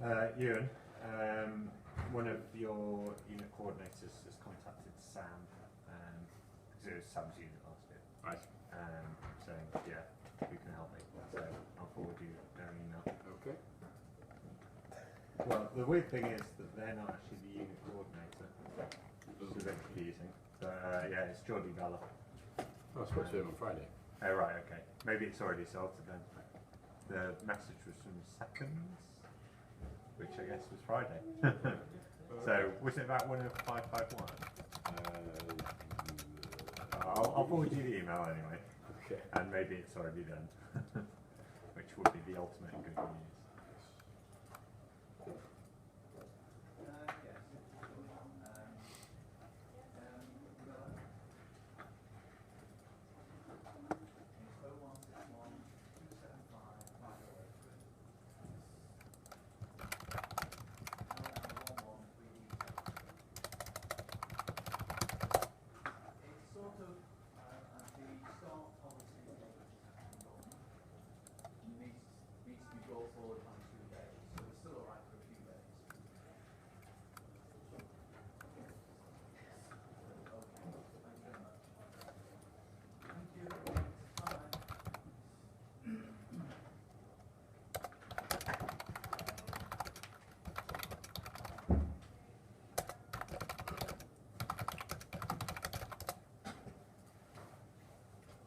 Ewan, one of your unit coordinators has contacted Sam, because it was Sam's unit last year. Right. Saying, yeah, who can help me? So I'll forward you their email. Okay. Well, the weird thing is that they're not actually the unit coordinator, which is a bit confusing. But yeah, it's Geordie Vella. I spoke to him on Friday. Oh, right, okay. Maybe it's already sorted then. The message was from Seconds, which I guess was Friday. So, was it about 10551? I'll forward you the email anyway. Okay. And maybe it's already done, which would be the ultimate good news.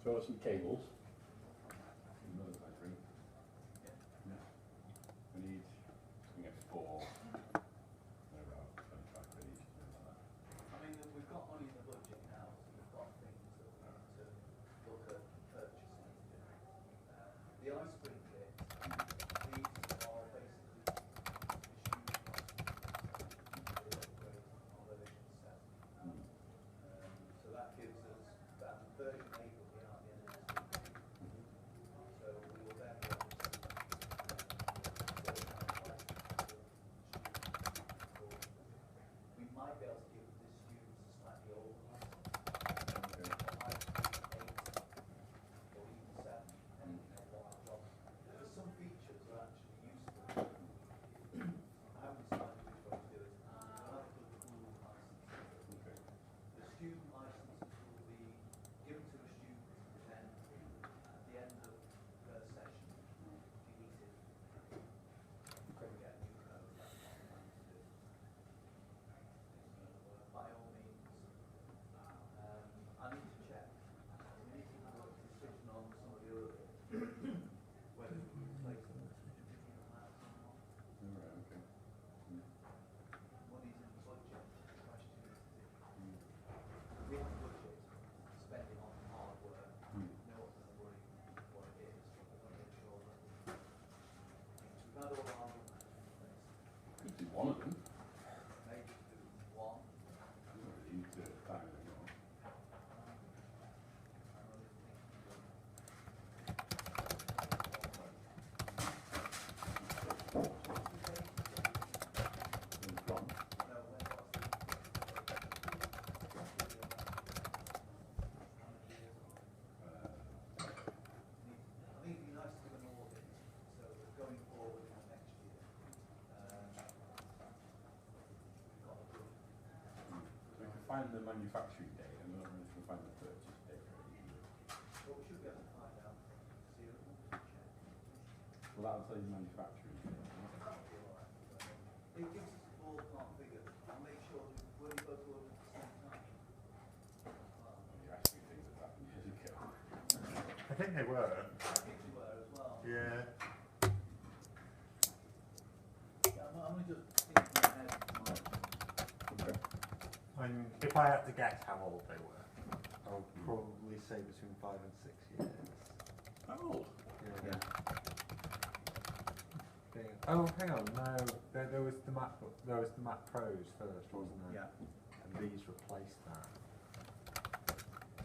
So some cables. Another factory. Yeah. We need something at 4. They're about 25 quid each, something like that. I mean, we've got money in the budget now, so we've got things that we need to look at purchasing. The ice cream kit, these are basically on version 7. So that gives us that version 8 will be out at the end of this week. So we will then be able to we might be able to give the students a slightly older one. Like 8 or even 7, depending on what our job. Because some features are actually useful. I haven't decided which way to do it. We'll have a good pool license. The student licenses will be given to a student and then at the end of their session deleted. We get a new code. That's what we plan to do. By all means, I need to check. We need to have a decision on some of the other whether we can replace them with labs or not. Alright, okay. Money's in the budget. The question is, we have a budget, spending on hardware, no one's going to worry what it is, but we're going to make sure that we've had all our room in place. Could do one of them. Maybe do one. You don't really need to time it anymore. It's gone. I think it'd be nice to do an audit, so that going forward in the next year, we've got a good. So we can find the manufacturing date, and we don't really can find the purchase date very easily. Well, we should be able to find out. See, check. Well, that'll tell you the manufacturing date. That'll be all right. It gives us a ballpark figure. I'll make sure that when we both work at the same time. Well, You asked me things that happened years ago. I think they were. I think we were as well. Yeah. Yeah, I'm only just thinking ahead. Okay. If I had to guess how old they were, I would probably say between 5 and 6 years. Oh. Yeah. Oh, hang on, no. There was the Mac. There was the Mac Pros first, wasn't there? Yeah. And these replaced that.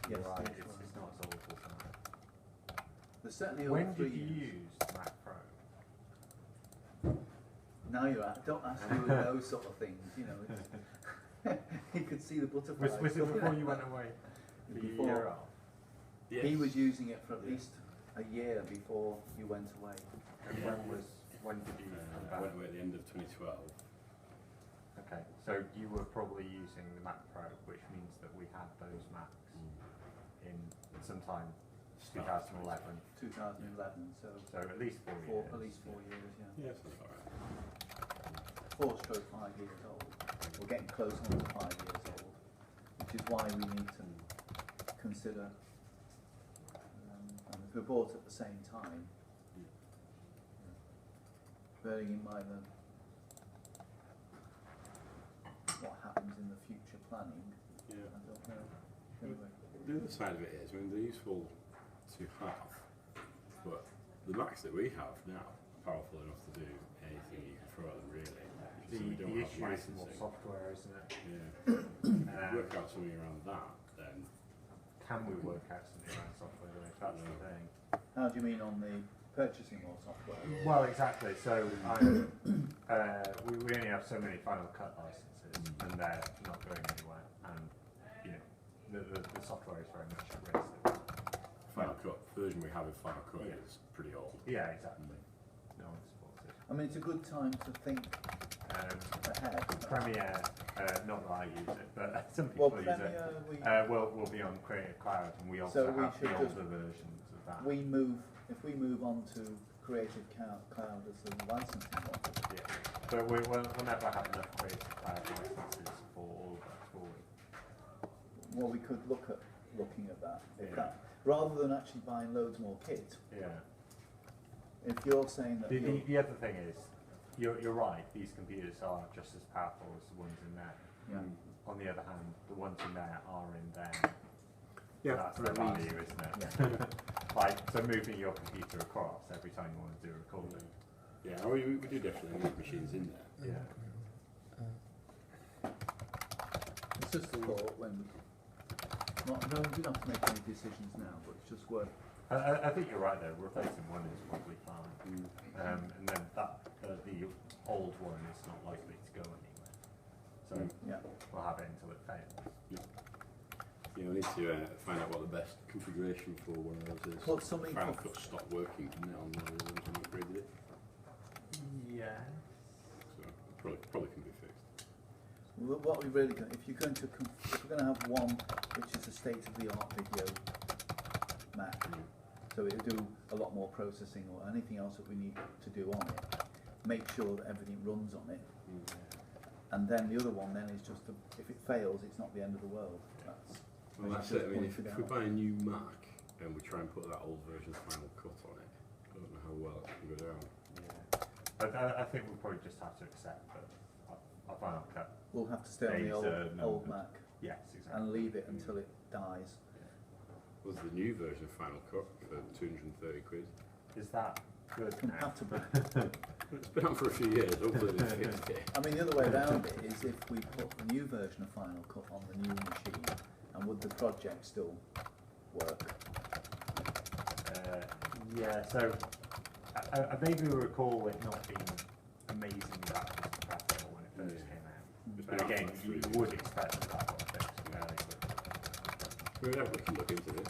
Yes, You're right. these It's were. not as old as that. There's certainly When over 3 did you years. use the Mac Pro? Now you're at. Don't ask me those sort of things. You know, it's you could see the butterflies. Was it before you went away? The Before. year off? Yes. He was using it for at least a year before you went away. And when was when did you come I back? went away at the end of 2012. Okay, so you were probably using the Mac Pro, which means that we had those Macs in sometime Start of 2011. 2011, so So at least 4 years. at least 4 years, yeah. Yeah, that's alright. 4/5 years old. We're getting close on to 5 years old, which is why we need to consider, and if we bought at the same time, bearing in mind what happens in the future planning, Yeah. I don't know. Anyway, The other side of it is, I mean, they're useful to have, but the Macs that we have now are powerful enough to do anything you can throw at them, really. The, So we don't the have issue is more licensing. software, isn't it? Yeah. Um, Work out something around that, then Can we work out something around software though? That's the thing. how do you mean on the purchasing more software? Well, exactly. So we only have so many Final Cut licenses, and they're not going anywhere. And you know, the software is very much at risk. Final Cut version we have in Final Cut Yeah. is pretty old. Yeah, exactly. No one supports it. I mean, it's a good time to think ahead. Premiere, not that I use it, but some people Well, use it. Premiere, Will be on Creative Cloud, and we also So we have the should just- older versions of that. if we move on to Creative Cloud as a licensing model, Yeah, but we'll never have enough Creative Cloud licenses for all of us, will we? well, we could looking at that. If Yeah. that rather than actually buying loads more kit, Yeah. if you're saying that The other thing is, you're right, these computers are just as powerful as the ones in there. yeah, On the other hand, the ones in there are in there. Yeah. That's the value, isn't it? yeah. Like, so moving your computer across every time you want to do a recording. Yeah, we do definitely need machines in there. Yeah. It's just a thought when. Not, no, we don't have to make any decisions now, but it's just worth. I think you're right though, replacing one is probably fine. And then the old one is not likely to go anywhere. So Yeah. we'll have it until it fails. Yeah, we need to find out what the best configuration for one of those is. Put something Final for- Cut stopped working, didn't it, on the ones when we upgraded it? Yeah. So it probably can be fixed. What we really going, if we're going to have one which is a state-of-the-art video Mac, so it'll do a lot more processing or anything else that we need to do on it. Make sure that everything runs on it, and then the other one then is just if it fails, it's not the end of the world. Well, that's it. I mean, if we buy a new Mac and we try and put that old version of Final Cut on it, I don't know how well it's going to go down. Yeah. I think we'll probably just have to accept that our Final Cut. We'll have to stay on the old Mac Yes, exactly. and leave it until it dies. Was the new version of Final Cut for 230 quid? Is that good now? Compatible. It's been out for a few years, hopefully they fixed it. I mean, the other way around it is if we put the new version of Final Cut on the new machine, and would the project still work? Yeah, so I vaguely recall it not being amazingly backwards compatible when it first Yeah. came out. It's But been out again, for you 3 would years. expect that that got fixed fairly quickly. We can look into this.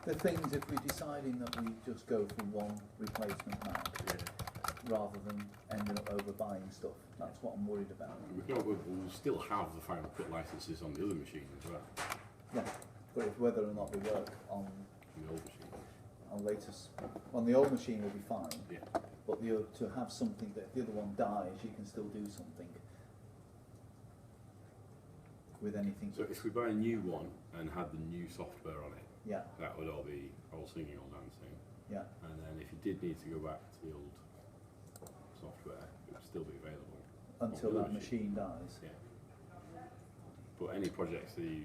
The things, if we're deciding that we just go for one replacement Mac Yeah. rather than ending up overbuying stuff, that's what I'm worried about. We'll still have the Final Cut licenses on the other machine as well, Yeah, but if whether or not they work on the old machine. on the old machine will be fine, Yeah. but to have something that if the other one dies, you can still do something with anything. So if we buy a new one and had the new software on it, Yeah, that would all be all singing, all dancing. yeah. And then if you did need to go back to the old software, it would still be available. Until on the that other machine dies. Yeah. But any projects that you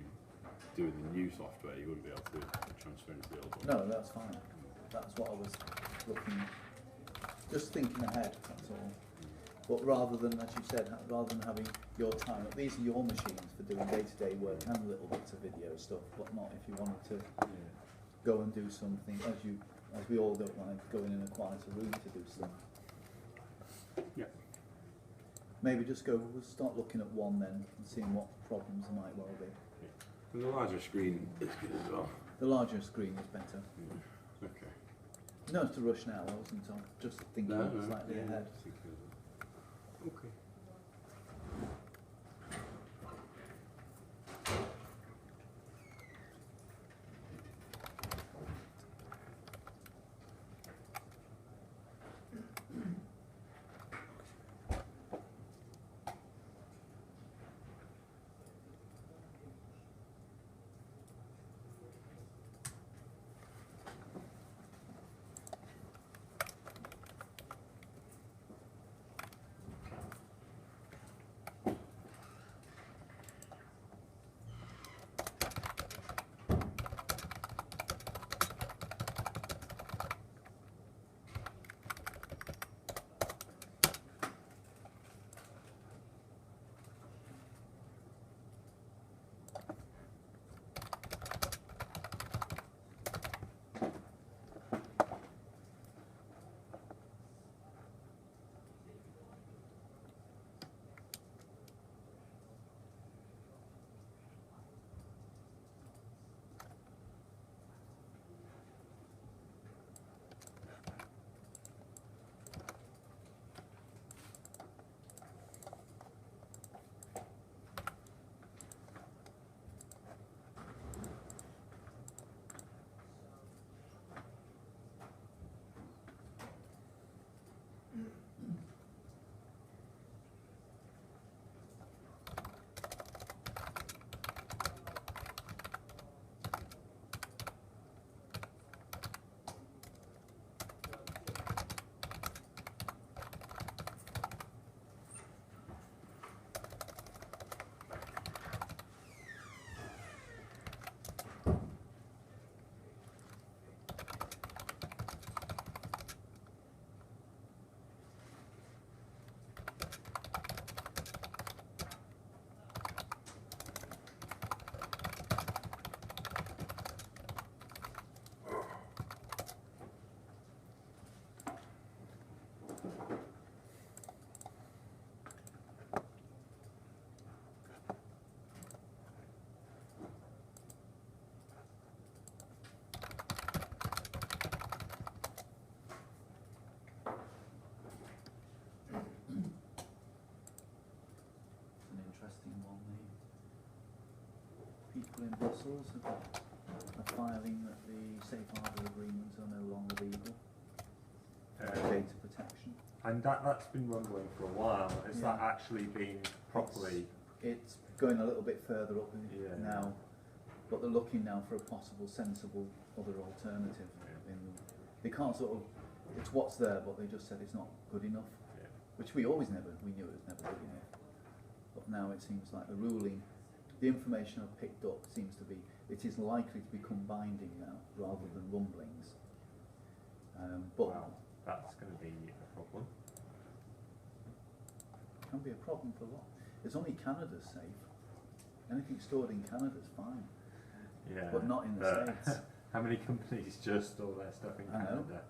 do with the new software, you wouldn't be able to transfer into the old one. No, that's fine. That's what I was looking, just thinking ahead, that's all. But rather than, as you said, rather than having your time, these are your machines for doing day-to-day work and little bits of video stuff, but not if you wanted to go and do something, as we all don't like, going in a quieter room to do stuff. Yeah. Maybe just we'll start looking at one then and seeing what problems there might well be. And the larger screen is good as well. The larger screen is better. Okay. No, it's to rush now, I wasn't, I'm just thinking slightly ahead. Okay. An interesting one, the people in Brussels are filing that the safe harbour agreements are no longer legal, data protection. And that's been rumbling for a while. Has that Yeah. actually been properly? It's going a little bit further up Yeah. now, but they're looking now for a possible sensible other alternative. They can't sort of, it's what's there, but they just said it's not good enough, Yeah. which we knew it was never good enough. But now it seems like the ruling, the information I've picked up seems to be, it is likely to become binding now rather than rumblings. But Well, that's going to be a problem. it can be a problem for what? It's only Canada's safe. Anything stored in Canada's fine, Yeah. but not in the but States. How many companies just store their stuff in I know. Canada?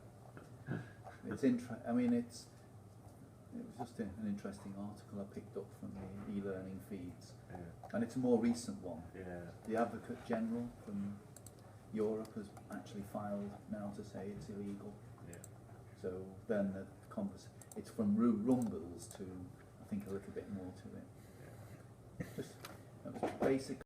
It's I mean, it was just an interesting article I picked up from the e-learning feeds, Yeah. and it's a more recent one. Yeah. The Advocate General from Europe has actually filed now to say it's illegal. Yeah. So then it's from rumbles to, I think, a little bit more to it. Yeah. Just that was basic.